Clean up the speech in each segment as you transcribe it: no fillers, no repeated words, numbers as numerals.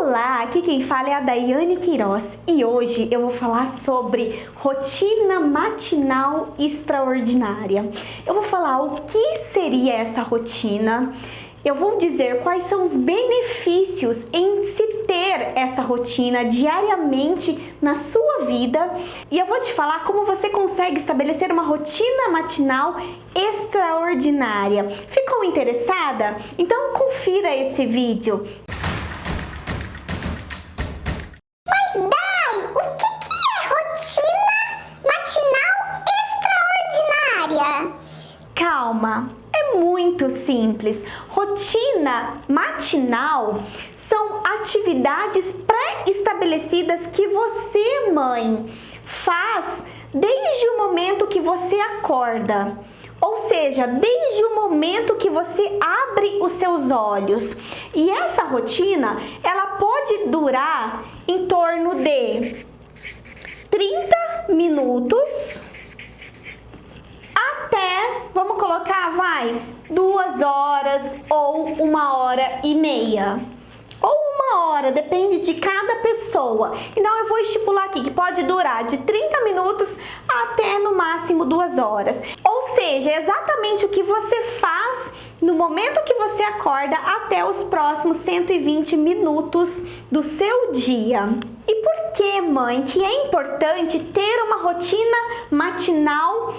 Olá, aqui quem fala é a Daiane Queiroz e hoje eu vou falar sobre rotina matinal extraordinária. Eu vou falar o que seria essa rotina, eu vou dizer quais são os benefícios em se ter essa rotina diariamente na sua vida e eu vou te falar como você consegue estabelecer uma rotina matinal extraordinária. Ficou interessada? Então confira esse vídeo. Calma, é muito simples. Rotina matinal são atividades pré-estabelecidas que você, mãe, faz desde o momento que você acorda. Ou seja, desde o momento que você abre os seus olhos. E essa rotina, ela pode durar em torno de 30 minutos até, vamos colocar, 2 horas ou 1h30. Ou 1 hora, depende de cada pessoa. Então eu vou estipular aqui que pode durar de 30 minutos até no máximo 2 horas. Ou seja, é exatamente o que você faz no momento que você acorda até os próximos 120 minutos do seu dia. E por que, mãe, que é importante ter uma rotina matinal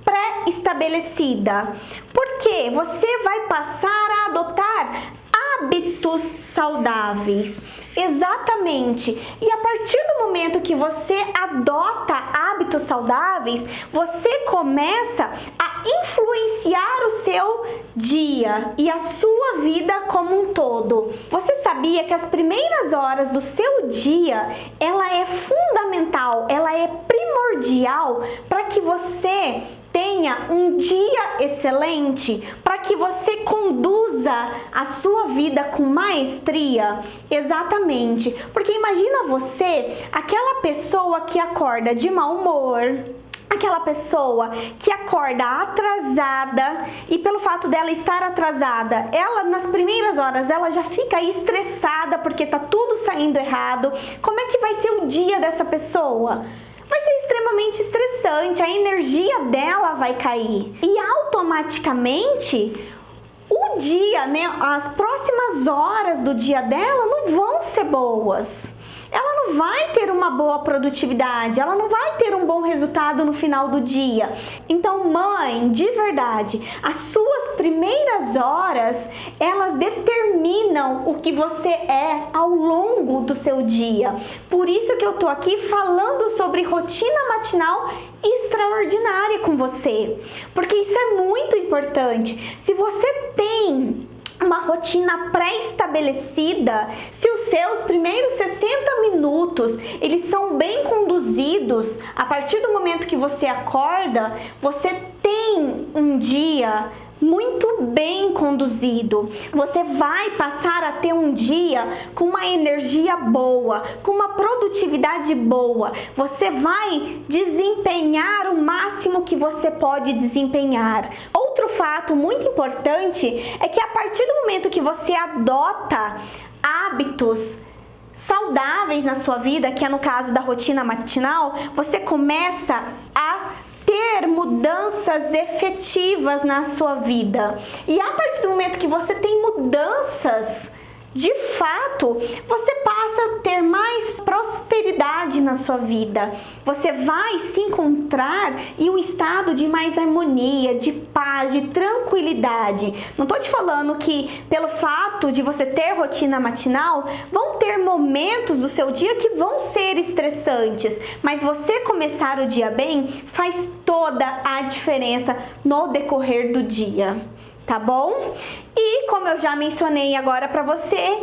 pré-estabelecida? Porque você vai passar a adotar hábitos saudáveis. Exatamente. E a partir do momento que você adota hábitos saudáveis, você começa a influenciar o seu dia e a sua vida como um todo. Você sabia que as primeiras horas do seu dia, ela é fundamental, ela é primordial para que você tenha um dia excelente, para que você conduza a sua vida com maestria? Exatamente, porque imagina você, aquela pessoa que acorda de mau humor, aquela pessoa que acorda atrasada e pelo fato dela estar atrasada, ela nas primeiras horas ela já fica estressada porque tá tudo saindo errado. Como é que vai ser o dia dessa pessoa? Vai ser extremamente estressante, a energia dela vai cair e automaticamente o dia, as próximas horas do dia dela não vão ser boas. Ela não vai ter uma boa produtividade, ela não vai ter um bom resultado no final do dia. Então, mãe, de verdade, as suas primeiras horas, elas determinam o que você é ao longo do seu dia. Por isso que eu tô aqui falando sobre rotina matinal extraordinária com você, porque isso é muito importante. Se você tem uma rotina pré-estabelecida, se os seus primeiros 60 minutos eles são bem conduzidos, a partir do momento que você acorda, você tem um dia muito bem conduzido. Você vai passar a ter um dia com uma energia boa, com uma produtividade boa. Você vai desempenhar o máximo que você pode desempenhar. Outro fato muito importante é que a partir do momento que você adota hábitos saudáveis na sua vida, que é no caso da rotina matinal, você começa a ter mudanças efetivas na sua vida. E a partir do momento que você tem mudanças, de fato, você passa a ter mais prosperidade na sua vida. Você vai se encontrar em um estado de mais harmonia, de paz, de tranquilidade. Não tô te falando que pelo fato de você ter rotina matinal, vão ter momentos do seu dia que vão ser estressantes, mas você começar o dia bem faz toda a diferença no decorrer do dia. Tá bom? E como eu já mencionei agora pra você,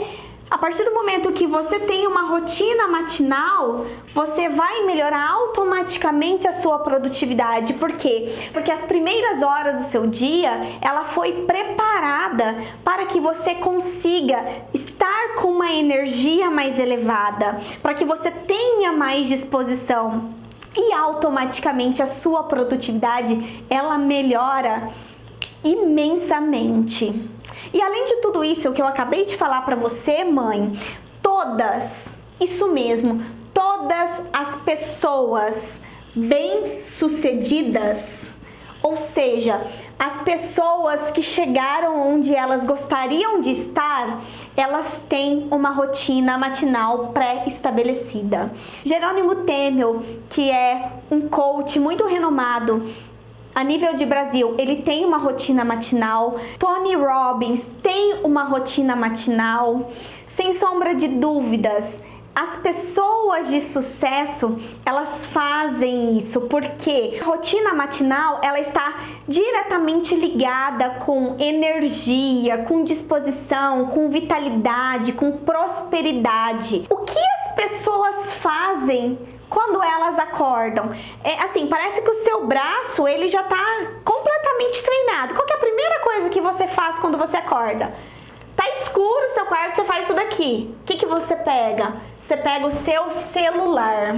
a partir do momento que você tem uma rotina matinal, você vai melhorar automaticamente a sua produtividade. Por quê? Porque as primeiras horas do seu dia, ela foi preparada para que você consiga estar com uma energia mais elevada, para que você tenha mais disposição e automaticamente a sua produtividade, ela melhora imensamente. E além de tudo isso, o que eu acabei de falar para você, mãe, todas, isso mesmo, todas as pessoas bem-sucedidas, ou seja, as pessoas que chegaram onde elas gostariam de estar, elas têm uma rotina matinal pré-estabelecida. Jerônimo Temel, que é um coach muito renomado a nível de Brasil, ele tem uma rotina matinal. Tony Robbins tem uma rotina matinal. Sem sombra de dúvidas, as pessoas de sucesso, elas fazem isso porque a rotina matinal, ela está diretamente ligada com energia, com disposição, com vitalidade, com prosperidade. O que as pessoas fazem quando elas acordam? Assim, parece que o seu braço, ele já está completamente treinado. Qual que é a primeira coisa que você faz quando você acorda? Tá escuro o seu quarto, você faz isso daqui. O que você pega? Você pega o seu celular,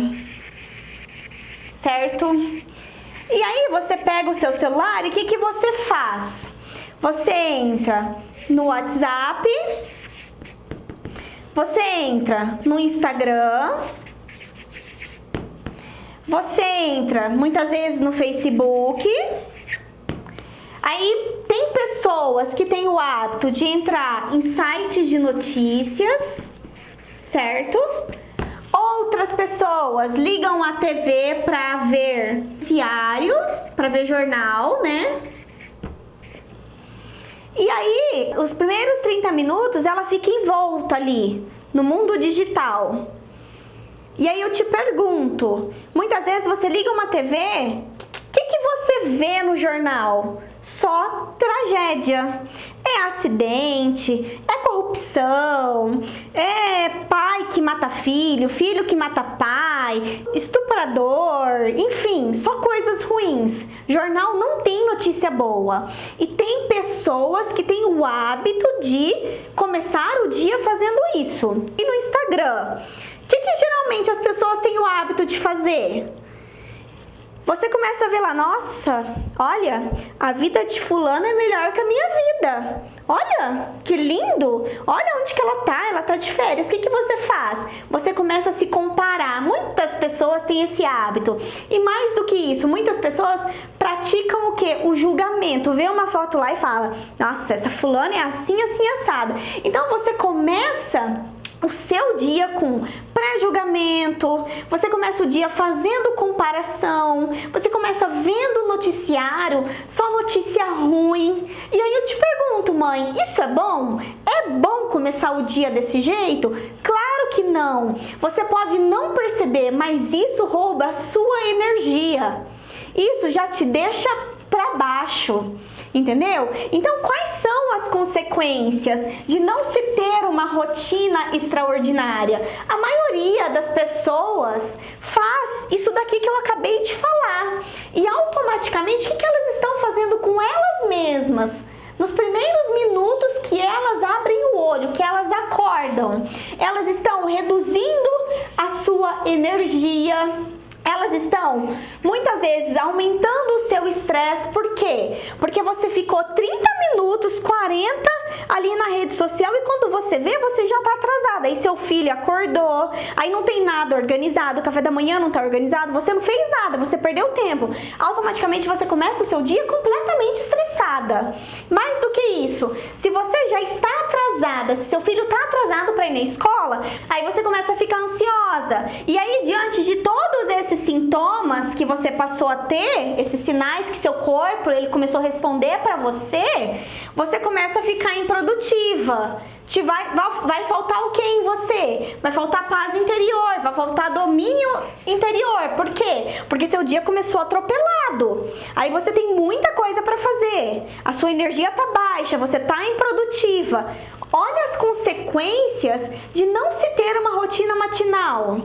certo? E aí você pega o seu celular e o que você faz? Você entra no WhatsApp, você entra no Instagram, você entra muitas vezes no Facebook. Aí tem pessoas que têm o hábito de entrar em sites de notícias, certo? Outras pessoas ligam a TV para ver noticiário, para ver jornal, né? E aí, os primeiros 30 minutos ela fica envolta ali no mundo digital. E aí eu te pergunto, muitas vezes você liga uma TV, o que você vê no jornal? Só tragédia. É acidente, é corrupção, é pai que mata filho, filho que mata pai, estuprador, enfim, só coisas ruins. Jornal não tem notícia boa. E tem pessoas que têm o hábito de começar o dia fazendo isso. E no Instagram, o que geralmente as pessoas têm o hábito de fazer? Você começa a ver lá, nossa, olha, a vida de fulano é melhor que a minha vida. Olha, que lindo. Olha onde que ela tá de férias. O que você faz? Você começa a se comparar. Muitas pessoas têm esse hábito. E mais do que isso, muitas pessoas praticam o quê? O julgamento. Vê uma foto lá e fala, nossa, essa fulana é assim, assim, assada. Então você começa o seu dia com pré-julgamento, você começa o dia fazendo comparação, você começa vendo noticiário, só notícia ruim. E aí eu te pergunto, mãe, isso é bom? É bom começar o dia desse jeito? Claro que não. Você pode não perceber, mas isso rouba a sua energia. Isso já te deixa para baixo. Entendeu? Então, quais são as consequências de não se ter uma rotina extraordinária? A maioria das pessoas faz isso daqui que eu acabei de falar. E automaticamente, o que elas estão fazendo com elas mesmas? Nos primeiros minutos que elas abrem o olho, que elas acordam, elas estão reduzindo a sua energia. Elas estão, muitas vezes, aumentando o seu estresse. Por quê? Porque você ficou 30 minutos, 40 ali na rede social e quando você vê, você já tá atrasada. Aí seu filho acordou, aí não tem nada organizado, o café da manhã não tá organizado, você não fez nada, você perdeu tempo. Automaticamente você começa o seu dia completamente estressada. Mais do que isso, se você já está atrasada, se seu filho tá atrasado para ir na escola, aí você começa a ficar ansiosa. E aí, diante de todos esses sintomas que você passou a ter, esses sinais que seu corpo ele começou a responder para você, você começa a ficar improdutiva. Vai faltar o que em você? Vai faltar paz interior, vai faltar domínio interior. Por quê? Porque seu dia começou atropelado. Aí você tem muita coisa para fazer. A sua energia tá baixa, você tá improdutiva. Olha as consequências de não se ter uma rotina matinal.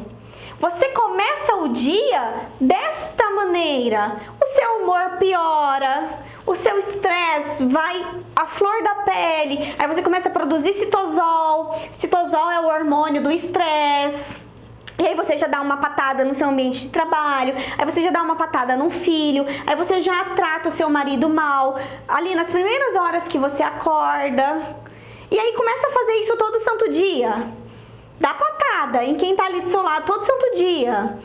Você começa o dia desta maneira, o seu humor piora, o seu estresse vai à flor da pele, aí você começa a produzir citosol. Citosol é o hormônio do estresse. E aí você já dá uma patada no seu ambiente de trabalho, aí você já dá uma patada num filho, aí você já trata o seu marido mal, ali nas primeiras horas que você acorda. E aí começa a fazer isso todo santo dia. dá patada em quem tá ali do seu lado todo santo dia.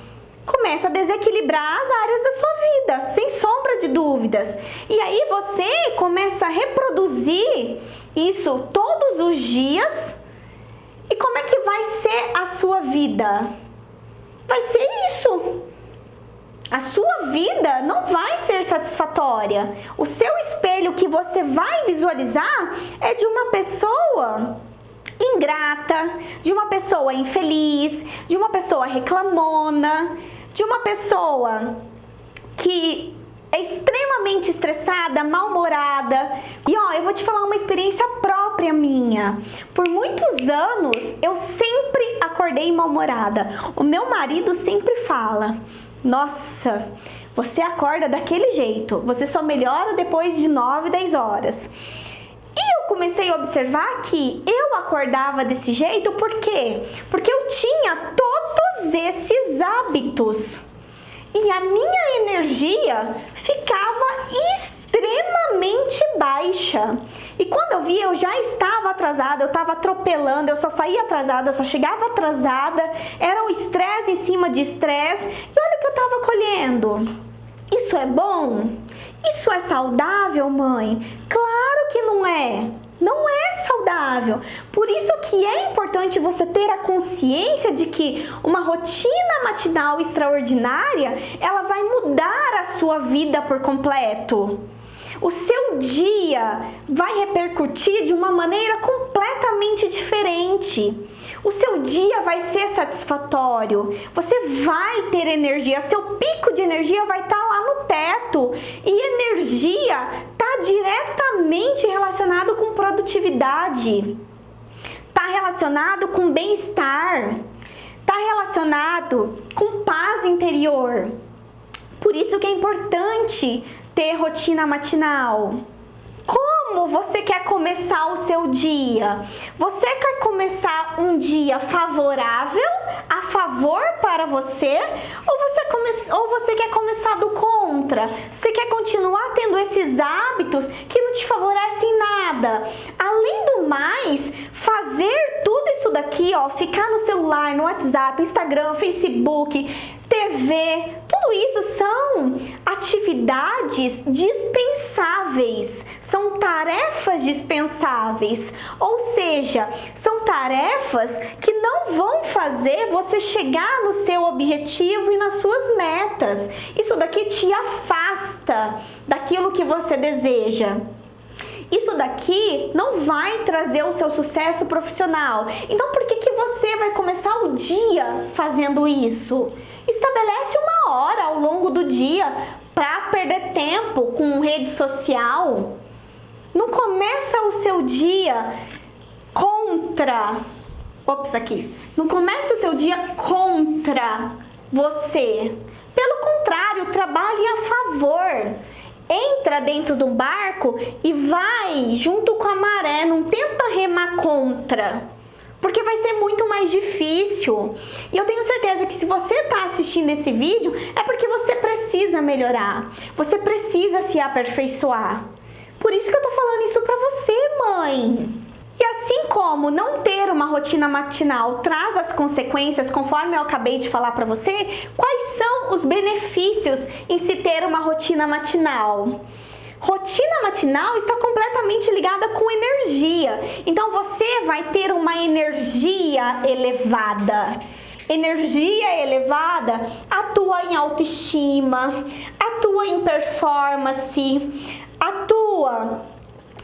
Começa a desequilibrar as áreas da sua vida, sem sombra de dúvidas. E aí você começa a reproduzir isso todos os dias. E como é que vai ser a sua vida? Vai ser isso. A sua vida não vai ser satisfatória. O seu espelho que você vai visualizar é de uma pessoa ingrata, de uma pessoa infeliz, de uma pessoa reclamona, de uma pessoa que é extremamente estressada, mal-humorada. E ó, eu vou te falar uma experiência própria minha. Por muitos anos eu sempre acordei mal-humorada. O meu marido sempre fala: nossa, você acorda daquele jeito, você só melhora depois de 9, 10 horas. E eu comecei a observar que eu acordava desse jeito, por quê? Porque eu tinha todos esses hábitos. E a minha energia ficava extremamente baixa. E quando eu vi, eu já estava atrasada, eu estava atropelando, eu só saía atrasada, eu só chegava atrasada. Era um estresse em cima de estresse. E olha o que eu estava colhendo. Isso é bom? Isso é saudável, mãe? Claro que não é. Não é saudável. Por isso que é importante você ter a consciência de que uma rotina matinal extraordinária, ela vai mudar a sua vida por completo. O seu dia vai repercutir de uma maneira completamente diferente. O seu dia vai ser satisfatório. Você vai ter energia. Seu pico de energia vai estar lá no teto. E energia está diretamente relacionado com produtividade. Está relacionado com bem-estar. Está relacionado com paz interior. Por isso que é importante ter rotina matinal. Como você quer começar o seu dia? Você quer começar um dia favorável, a favor para você? Ou você quer começar do contra? Você quer continuar tendo esses hábitos que não te favorecem em nada? Além do mais, fazer tudo isso daqui, ó, ficar no celular, no WhatsApp, Instagram, Facebook, TV, tudo isso são atividades dispensáveis, são tarefas dispensáveis, ou seja, são tarefas que não vão fazer você chegar no seu objetivo e nas suas metas. Isso daqui te afasta daquilo que você deseja. Isso daqui não vai trazer o seu sucesso profissional. Então, por que você vai começar o dia fazendo isso? Estabelece uma hora ao longo do dia para perder tempo com rede social. Não começa o seu dia contra... Não começa o seu dia contra você. Pelo contrário, trabalhe a favor. Entra dentro do barco e vai junto com a maré, não tenta remar contra, porque vai ser muito mais difícil. E eu tenho certeza que se você está assistindo esse vídeo, é porque você precisa melhorar, você precisa se aperfeiçoar. Por isso que eu tô falando isso pra você, mãe. E assim como não ter uma rotina matinal traz as consequências, conforme eu acabei de falar para você, quais são os benefícios em se ter uma rotina matinal? Rotina matinal está completamente ligada com energia. Então você vai ter uma energia elevada. Energia elevada atua em autoestima, atua em performance, atua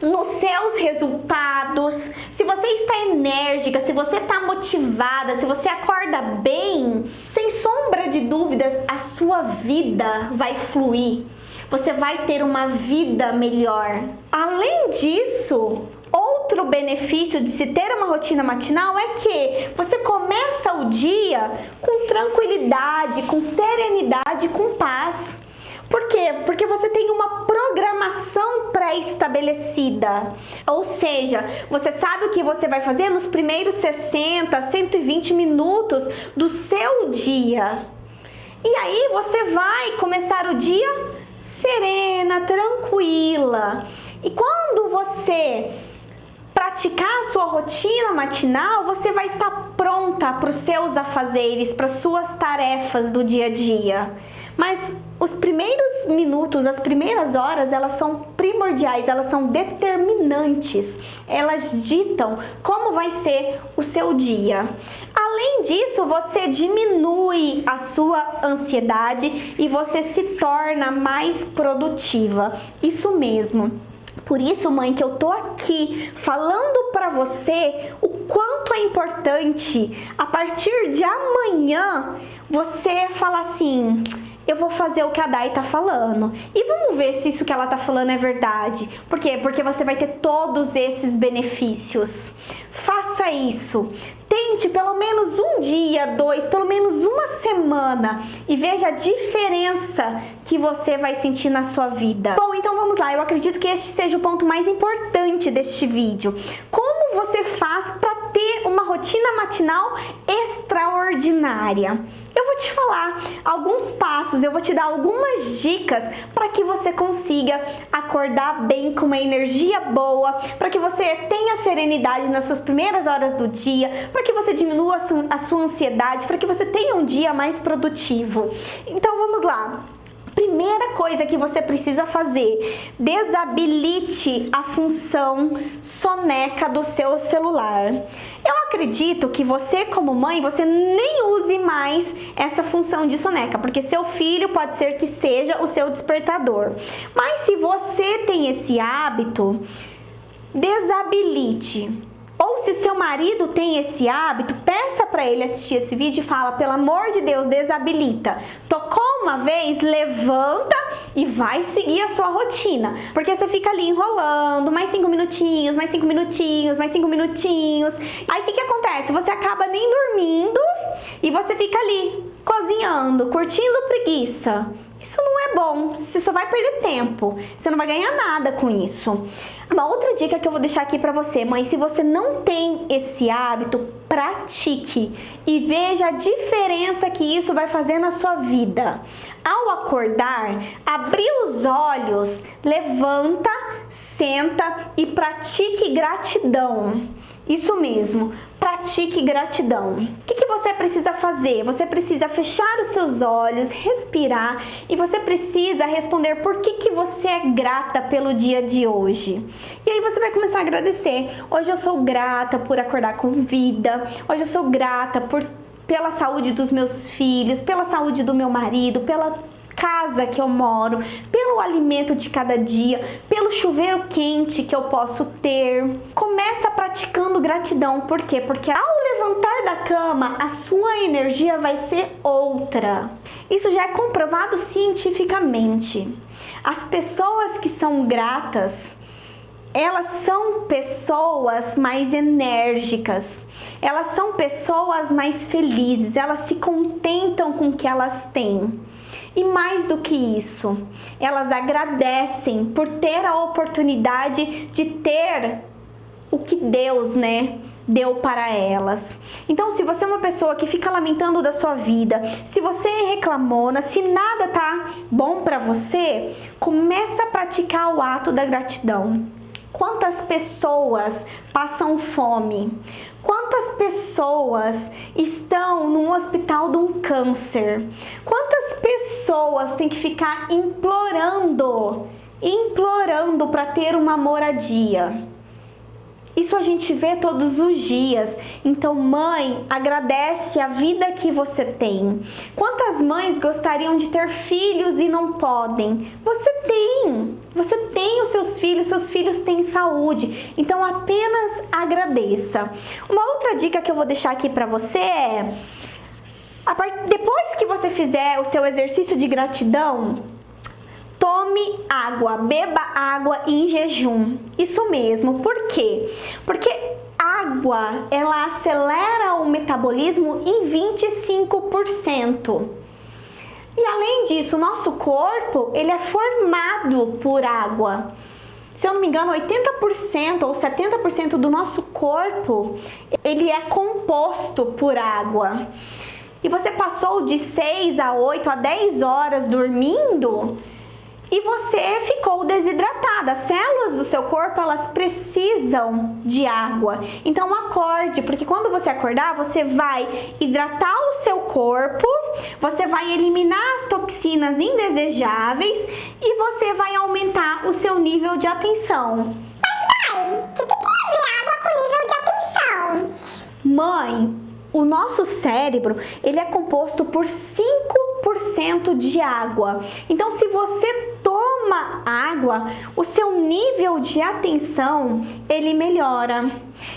nos seus resultados. Se você está enérgica, se você está motivada, se você acorda bem, sem sombra de dúvidas, a sua vida vai fluir. Você vai ter uma vida melhor. Além disso, outro benefício de se ter uma rotina matinal é que você começa o dia com tranquilidade, com serenidade, com paz. Por quê? Porque você tem uma programação pré-estabelecida. Ou seja, você sabe o que você vai fazer nos primeiros 60, 120 minutos do seu dia. E aí você vai começar o dia serena, tranquila. E quando você praticar a sua rotina matinal, você vai estar pronta para os seus afazeres, para as suas tarefas do dia a dia. Mas os primeiros minutos, as primeiras horas, elas são primordiais, elas são determinantes. Elas ditam como vai ser o seu dia. Além disso, você diminui a sua ansiedade e você se torna mais produtiva. Isso mesmo. Por isso, mãe, que eu tô aqui falando pra você o quanto é importante a partir de amanhã você falar assim: eu vou fazer o que a Dai tá falando. E vamos ver se isso que ela tá falando é verdade. Por quê? Porque você vai ter todos esses benefícios. Faça isso. Tente pelo menos um dia, 2, pelo menos uma semana e veja a diferença que você vai sentir na sua vida. Bom, então vamos lá. Eu acredito que este seja o ponto mais importante deste vídeo. Como você faz para ter uma rotina matinal extraordinária? Eu vou te falar alguns passos, eu vou te dar algumas dicas para que você consiga acordar bem, com uma energia boa, para que você tenha serenidade nas suas primeiras horas do dia, para que você diminua a sua ansiedade, para que você tenha um dia mais produtivo. Então vamos lá. Primeira coisa que você precisa fazer: desabilite a função soneca do seu celular. Eu acredito que você, como mãe, você nem use mais essa função de soneca, porque seu filho pode ser que seja o seu despertador. Mas se você tem esse hábito, desabilite. Ou se seu marido tem esse hábito, peça para ele assistir esse vídeo e fala: pelo amor de Deus, desabilita. Tocou uma vez, levanta e vai seguir a sua rotina. Porque você fica ali enrolando, mais 5 minutinhos, mais 5 minutinhos, mais 5 minutinhos. Aí o que acontece? Você acaba nem dormindo e você fica ali cozinhando, curtindo preguiça. Isso não é bom, você só vai perder tempo, você não vai ganhar nada com isso. Uma outra dica que eu vou deixar aqui pra você, mãe: se você não tem esse hábito, pratique e veja a diferença que isso vai fazer na sua vida. Ao acordar, abrir os olhos, levanta, senta e pratique gratidão. Isso mesmo, pratique gratidão. O que você precisa fazer? Você precisa fechar os seus olhos, respirar e você precisa responder por que você é grata pelo dia de hoje. E aí você vai começar a agradecer. Hoje eu sou grata por acordar com vida. Hoje eu sou grata pela saúde dos meus filhos, pela saúde do meu marido, pela casa que eu moro, pelo alimento de cada dia, pelo chuveiro quente que eu posso ter. Começa praticando gratidão. Por quê? Porque ao levantar da cama, a sua energia vai ser outra. Isso já é comprovado cientificamente. As pessoas que são gratas, elas são pessoas mais enérgicas, elas são pessoas mais felizes, elas se contentam com o que elas têm. E mais do que isso, elas agradecem por ter a oportunidade de ter o que Deus, deu para elas. Então, se você é uma pessoa que fica lamentando da sua vida, se você é reclamona, se nada tá bom para você, começa a praticar o ato da gratidão. Quantas pessoas passam fome? Quantas pessoas estão num hospital de um câncer? Quantas pessoas têm que ficar implorando para ter uma moradia? Isso a gente vê todos os dias. Então, mãe, agradece a vida que você tem. Quantas mães gostariam de ter filhos e não podem? Você tem os seus filhos têm saúde. Então, apenas agradeça. Uma outra dica que eu vou deixar aqui pra você é: depois que você fizer o seu exercício de gratidão, tome água, beba água em jejum. Isso mesmo. Por quê? Porque água, ela acelera o metabolismo em 25%. E além disso, o nosso corpo, ele é formado por água. Se eu não me engano, 80% ou 70% do nosso corpo, ele é composto por água. E você passou de 6 a 8 a 10 horas dormindo, e você ficou desidratada. As células do seu corpo, elas precisam de água. Então acorde, porque quando você acordar, você vai hidratar o seu corpo, você vai eliminar as toxinas indesejáveis e você vai aumentar o seu nível de atenção. Mas mãe, o que tem a ver água com nível de atenção? Mãe, o nosso cérebro, ele é composto por 5% de água. Então, se você toma água, o seu nível de atenção, ele melhora.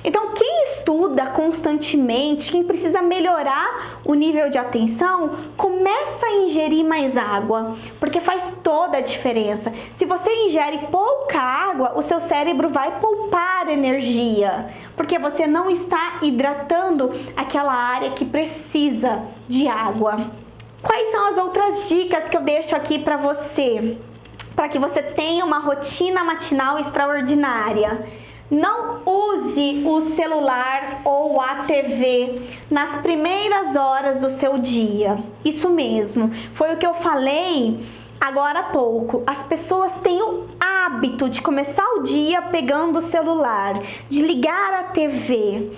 Então, quem estuda constantemente, quem precisa melhorar o nível de atenção, começa a ingerir mais água, porque faz toda a diferença. Se você ingere pouca água, o seu cérebro vai poupar energia, porque você não está hidratando aquela área que precisa de água. Quais são as outras dicas que eu deixo aqui para você? Para que você tenha uma rotina matinal extraordinária. Não use o celular ou a TV nas primeiras horas do seu dia. Isso mesmo, foi o que eu falei agora há pouco. As pessoas têm o hábito de começar o dia pegando o celular, de ligar a TV.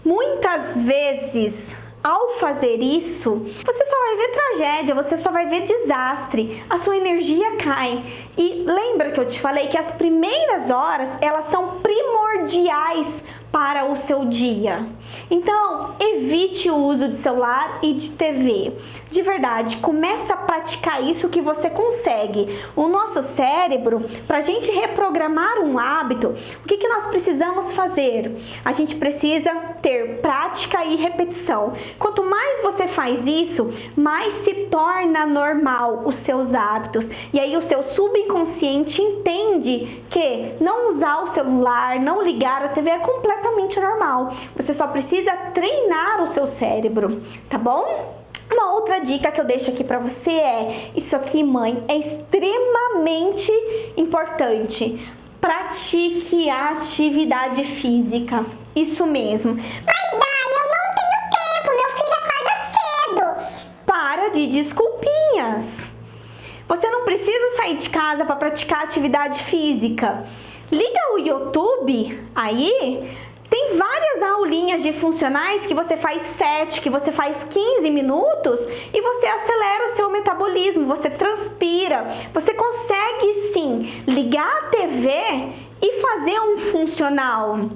Muitas vezes, ao fazer isso, você só vai ver tragédia, você só vai ver desastre, a sua energia cai. E lembra que eu te falei que as primeiras horas, elas são primordiais para o seu dia. Então, evite o uso de celular e de TV. De verdade, começa a praticar isso que você consegue. O nosso cérebro, para a gente reprogramar um hábito, o que nós precisamos fazer? A gente precisa ter prática e repetição. Quanto mais você faz isso, mais se torna normal os seus hábitos. E aí o seu subconsciente entende que não usar o celular, não ligar a TV é completamente normal. Você só precisa treinar o seu cérebro, tá bom? Uma outra dica que eu deixo aqui pra você é, isso aqui, mãe, é extremamente importante. Pratique a atividade física. Isso mesmo. Mas Dai, eu não tenho tempo, meu filho acorda cedo. Para de desculpinhas. Você não precisa sair de casa para praticar atividade física. Liga o YouTube aí, tem várias aulinhas de funcionais que você faz 7, que você faz 15 minutos e você acelera o seu metabolismo, você transpira, você consegue sim ligar a TV e fazer um funcional.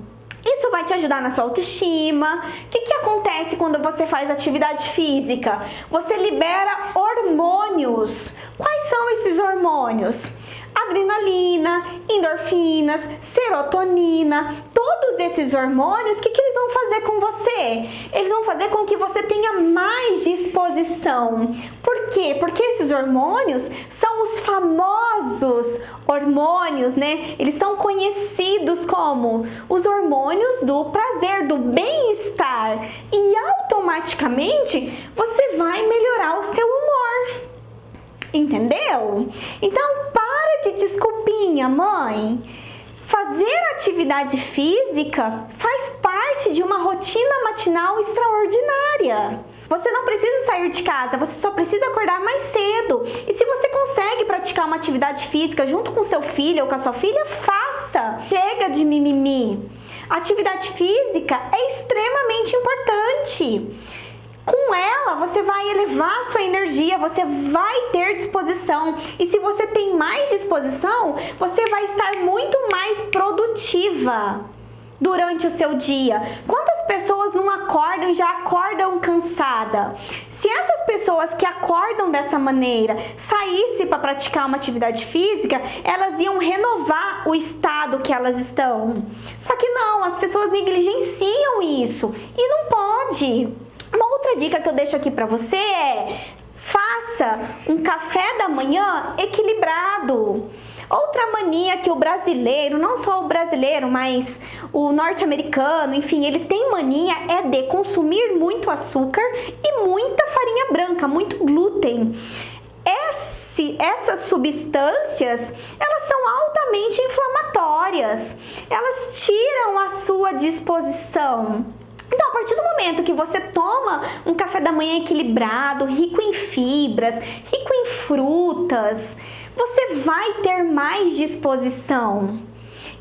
Isso vai te ajudar na sua autoestima. O que acontece quando você faz atividade física? Você libera hormônios. Quais são esses hormônios? Adrenalina, endorfinas, serotonina, todos esses hormônios, o que eles vão fazer com você? Eles vão fazer com que você tenha mais disposição. Por quê? Porque esses hormônios são os famosos hormônios, né? Eles são conhecidos como os hormônios do prazer, do bem-estar. E automaticamente você vai melhorar o seu humor. Entendeu? Então para de desculpinha, mãe. Fazer atividade física faz parte de uma rotina matinal extraordinária. Você não precisa sair de casa, você só precisa acordar mais cedo. E se você consegue praticar uma atividade física junto com seu filho ou com a sua filha, faça. Chega de mimimi. Atividade física é extremamente importante. Com ela, você vai elevar a sua energia, você vai ter disposição. E se você tem mais disposição, você vai estar muito mais produtiva durante o seu dia. Quantas pessoas não acordam e já acordam cansada? Se essas pessoas que acordam dessa maneira saíssem para praticar uma atividade física, elas iam renovar o estado que elas estão. Só que não, as pessoas negligenciam isso e não pode. Uma outra dica que eu deixo aqui para você é: faça um café da manhã equilibrado. Outra mania que o brasileiro, não só o brasileiro, mas o norte-americano, enfim, ele tem mania é de consumir muito açúcar e muita farinha branca, muito glúten. Essas substâncias, elas são altamente inflamatórias. Elas tiram a sua disposição. Então, a partir do momento que você toma um café da manhã equilibrado, rico em fibras, rico em frutas, você vai ter mais disposição.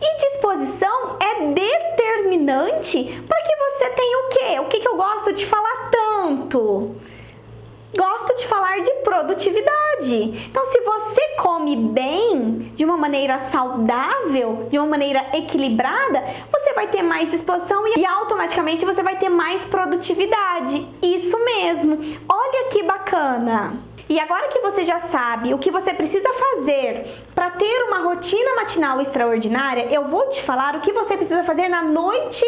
E disposição é determinante para que você tenha o quê? O que eu gosto de falar tanto? Gosto de falar de produtividade. Então, se você come bem, de uma maneira saudável, de uma maneira equilibrada, você vai ter mais disposição e automaticamente você vai ter mais produtividade. Isso mesmo. Olha que bacana. E agora que você já sabe o que você precisa fazer para ter uma rotina matinal extraordinária, eu vou te falar o que você precisa fazer na noite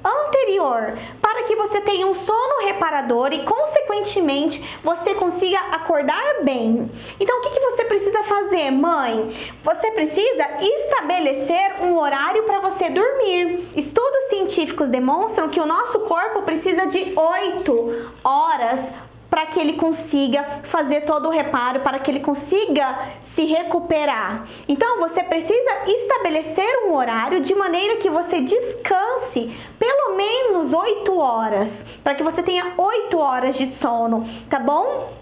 anterior para que você tenha um sono reparador e, consequentemente, você consiga acordar bem. Então, o que você precisa fazer, mãe? Você precisa estabelecer um horário para você dormir. Estudos científicos demonstram que o nosso corpo precisa de 8 horas para que ele consiga fazer todo o reparo, para que ele consiga se recuperar. Então, você precisa estabelecer um horário de maneira que você descanse pelo menos 8 horas, para que você tenha 8 horas de sono, tá bom?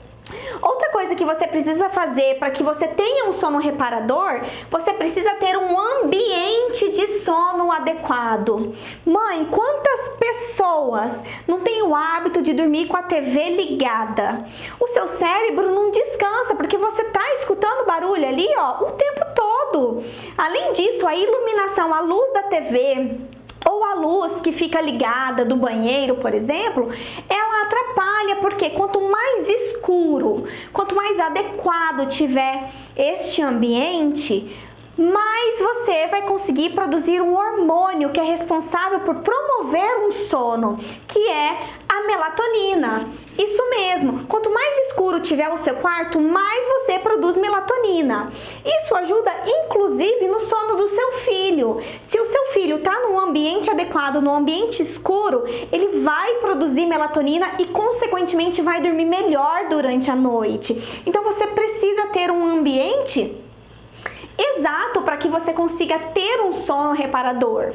Outra coisa que você precisa fazer para que você tenha um sono reparador, você precisa ter um ambiente de sono adequado. Mãe, quantas pessoas não têm o hábito de dormir com a TV ligada? O seu cérebro não descansa porque você está escutando barulho ali, ó, o tempo todo. Além disso, a iluminação, a luz da TV ou a luz que fica ligada do banheiro, por exemplo, ela atrapalha, porque quanto mais escuro, quanto mais adequado tiver este ambiente, mais você vai conseguir produzir um hormônio que é responsável por promover um sono, que é a melatonina. Isso mesmo, quanto mais escuro tiver o seu quarto, mais você produz melatonina. Isso ajuda inclusive no sono do seu filho. Se o seu filho está num ambiente adequado, num ambiente escuro, ele vai produzir melatonina e consequentemente vai dormir melhor durante a noite. Então você precisa ter um ambiente exato para que você consiga ter um sono reparador.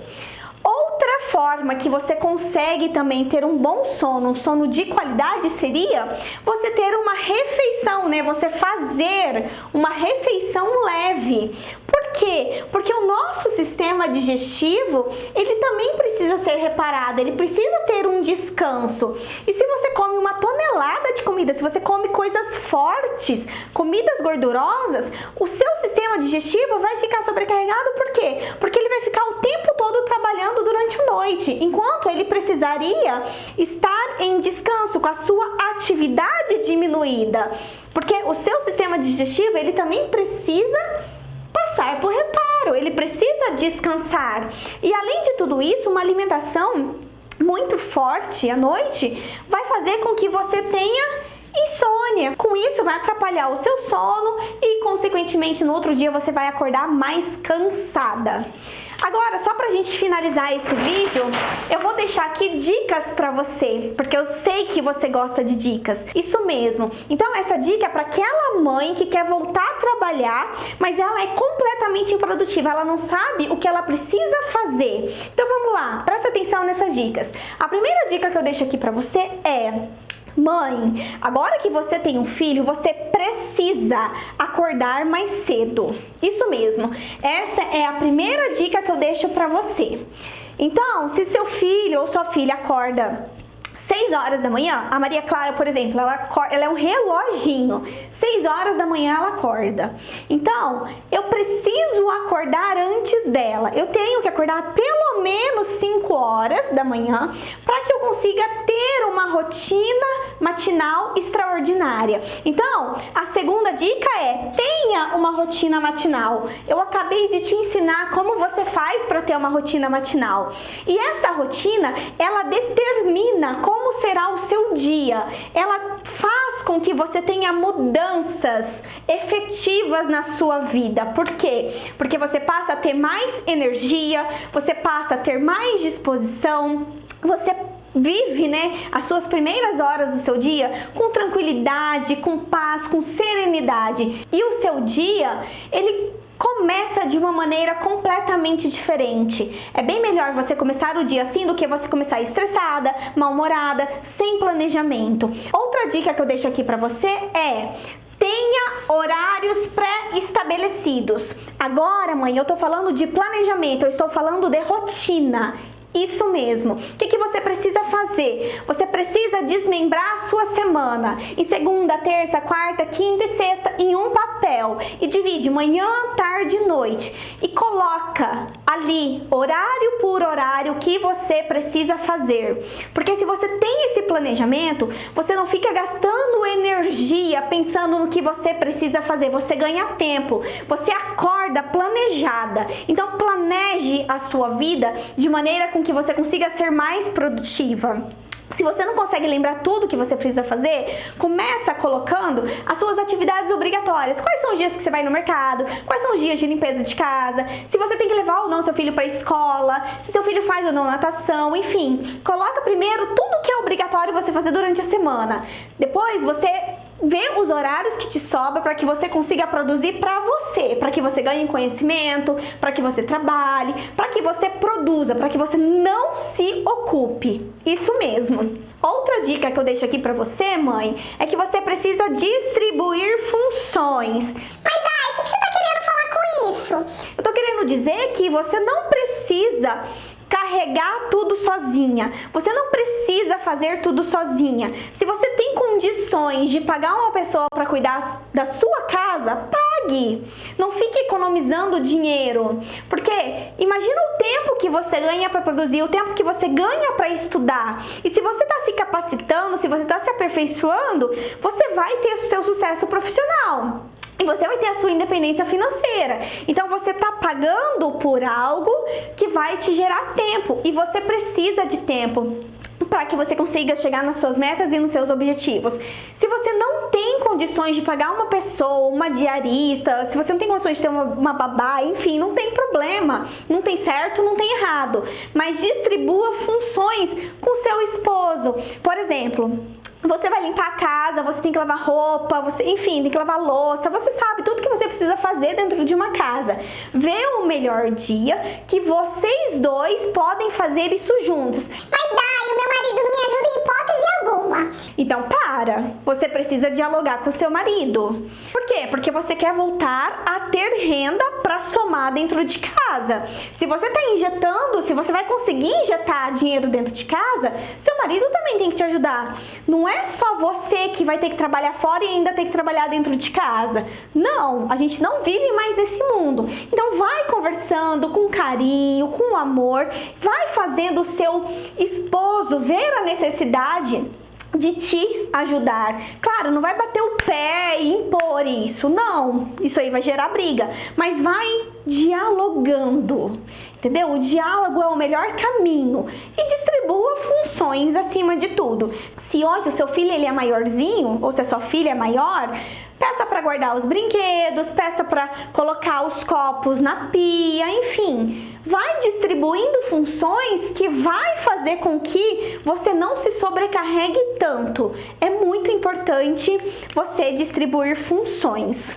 Outra forma que você consegue também ter um bom sono, um sono de qualidade, seria você ter uma refeição, né? Você fazer uma refeição leve. Por quê? Porque o nosso sistema digestivo, ele também precisa ser reparado, ele precisa ter um descanso. E se você come uma tonelada de comida, se você come coisas fortes, comidas gordurosas, o seu sistema digestivo vai ficar sobrecarregado. Por quê? Porque ele vai ficar o tempo todo trabalhando durante a noite, enquanto ele precisaria estar em descanso, com a sua atividade diminuída. Porque o seu sistema digestivo, ele também precisa passar por reparo, ele precisa descansar. E além de tudo isso, uma alimentação muito forte à noite vai fazer com que você tenha insônia. Com isso vai atrapalhar o seu sono e, consequentemente, no outro dia você vai acordar mais cansada. Agora, só pra gente finalizar esse vídeo, eu vou deixar aqui dicas pra você, porque eu sei que você gosta de dicas. Isso mesmo. Então, essa dica é pra aquela mãe que quer voltar a trabalhar, mas ela é completamente improdutiva, ela não sabe o que ela precisa fazer. Então, vamos lá, presta atenção nessas dicas. A primeira dica que eu deixo aqui pra você é: mãe, agora que você tem um filho, você precisa acordar mais cedo. Isso mesmo. Essa é a primeira dica que eu deixo pra você. Então, se seu filho ou sua filha acorda 6 horas da manhã, a Maria Clara, por exemplo, ela é um reloginho. 6 horas da manhã ela acorda. Então, eu preciso acordar antes dela. Eu tenho que acordar pelo menos 5 horas da manhã para que eu consiga ter uma rotina matinal extraordinária. Então, a segunda dica é: tenha uma rotina matinal. Eu acabei de te ensinar como você faz para ter uma rotina matinal. E essa rotina, ela determina como será o seu dia. Ela faz com que você tenha mudanças efetivas na sua vida. Por quê? Porque você passa a ter mais energia, você passa a ter mais disposição, você vive, né, as suas primeiras horas do seu dia com tranquilidade, com paz, com serenidade. E o seu dia, ele começa de uma maneira completamente diferente. É bem melhor você começar o dia assim do que você começar estressada, mal-humorada, sem planejamento. Outra dica que eu deixo aqui pra você é: tenha horários pré-estabelecidos. Agora, mãe, eu tô falando de planejamento, eu estou falando de rotina. Isso mesmo. O que você precisa fazer? Você precisa desmembrar a sua semana em segunda, terça, quarta, quinta e sexta em um papel e divide manhã, tarde e noite e coloca ali horário por horário o que você precisa fazer. Porque se você tem esse planejamento, você não fica gastando energia pensando no que você precisa fazer. Você ganha tempo. Você acorda planejada. Então planeje a sua vida de maneira com que você consiga ser mais produtiva. Se você não consegue lembrar tudo que você precisa fazer, começa colocando as suas atividades obrigatórias. Quais são os dias que você vai no mercado? Quais são os dias de limpeza de casa? Se você tem que levar ou não seu filho para a escola? Se seu filho faz ou não natação? Enfim, coloca primeiro tudo que é obrigatório você fazer durante a semana. Depois você vê os horários que te sobram para que você consiga produzir para você, para que você ganhe conhecimento, para que você trabalhe, para que você produza, para que você não se ocupe. Isso mesmo. Outra dica que eu deixo aqui para você, mãe, é que você precisa distribuir funções. Mas, Dai, o que você tá querendo falar com isso? Eu tô querendo dizer que você não precisa carregar tudo sozinha. Você não precisa fazer tudo sozinha. Se você tem condições de pagar uma pessoa para cuidar da sua casa, pague. Não fique economizando dinheiro. Porque imagina o tempo que você ganha para produzir, o tempo que você ganha para estudar. E se você está se capacitando, se você está se aperfeiçoando, você vai ter o seu sucesso profissional. E você vai ter a sua independência financeira. Então você está pagando por algo que vai te gerar tempo. E você precisa de tempo para que você consiga chegar nas suas metas e nos seus objetivos. Se você não tem condições de pagar uma pessoa, uma diarista, se você não tem condições de ter uma babá, enfim, não tem problema. Não tem certo, não tem errado. Mas distribua funções com seu esposo. Por exemplo, você vai limpar a casa, você tem que lavar roupa, enfim, tem que lavar louça, você sabe tudo que você precisa fazer dentro de uma casa. Vê o melhor dia que vocês dois podem fazer isso juntos. Mas, Dai, o meu marido não me ajuda em hipótese alguma. Então para, você precisa dialogar com o seu marido. Por quê? Porque você quer voltar a ter renda para somar dentro de casa. Se você está injetando, se você vai conseguir injetar dinheiro dentro de casa, seu marido também tem que te ajudar. Não é só você que vai ter que trabalhar fora e ainda ter que trabalhar dentro de casa. Não, a gente não vive mais nesse mundo. Então vai conversando com carinho, com amor, vai fazendo o seu esposo ver a necessidade de te ajudar. Claro, não vai bater o pé e impor isso, não. Isso aí vai gerar briga, mas vai dialogando, entendeu? O diálogo é o melhor caminho e distribua funções acima de tudo. Se hoje o seu filho ele é maiorzinho ou se a sua filha é maior, peça para guardar os brinquedos, peça para colocar os copos na pia, enfim, vai distribuindo funções que vai fazer com que você não se sobrecarregue tanto. É muito importante você distribuir funções.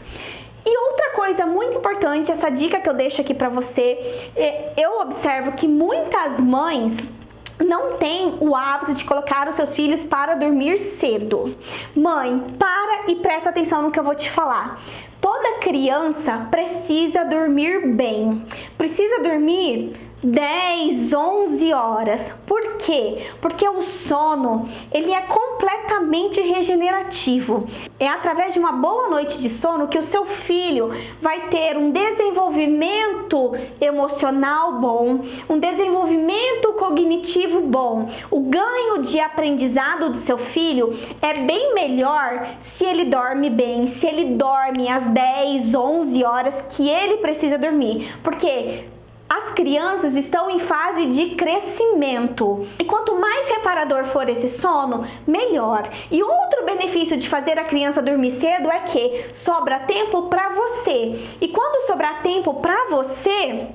E outra coisa muito importante, essa dica que eu deixo aqui pra você, eu observo que muitas mães não têm o hábito de colocar os seus filhos para dormir cedo. Mãe, para e presta atenção no que eu vou te falar. Toda criança precisa dormir bem, precisa dormir 10, 11 horas. Por quê? Porque o sono, ele é completamente regenerativo. É através de uma boa noite de sono que o seu filho vai ter um desenvolvimento emocional bom, um desenvolvimento cognitivo bom. O ganho de aprendizado do seu filho é bem melhor se ele dorme bem, se ele dorme às 10, 11 horas que ele precisa dormir. Porque as crianças estão em fase de crescimento e quanto mais reparador for esse sono, melhor. E outro benefício de fazer a criança dormir cedo é que sobra tempo para você. E quando sobrar tempo para você,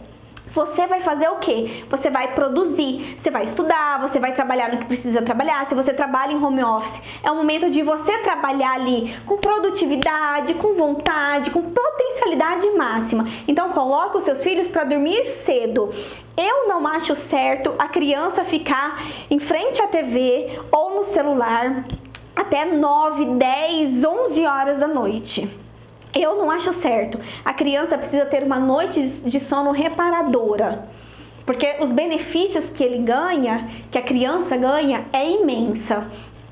você vai fazer o quê? Você vai produzir, você vai estudar, você vai trabalhar no que precisa trabalhar. Se você trabalha em home office, é o momento de você trabalhar ali com produtividade, com vontade, com potencialidade máxima. Então coloque os seus filhos para dormir cedo. Eu não acho certo a criança ficar em frente à TV ou no celular até 9, 10, 11 horas da noite. Eu não acho certo. A criança precisa ter uma noite de sono reparadora. Porque os benefícios que ele ganha, que a criança ganha, é imensa.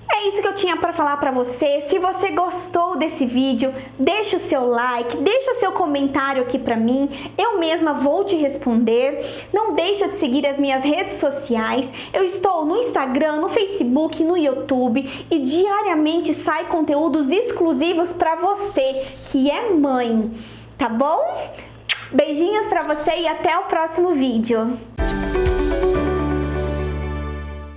É isso que eu tinha para falar para você. Se você gostou desse vídeo, deixa o seu like, deixa o seu comentário aqui para mim. Eu mesma vou te responder. Não deixa de seguir as minhas redes sociais. Eu estou no Instagram, no Facebook, no YouTube e diariamente sai conteúdos exclusivos para você que é mãe, tá bom? Beijinhos para você e até o próximo vídeo.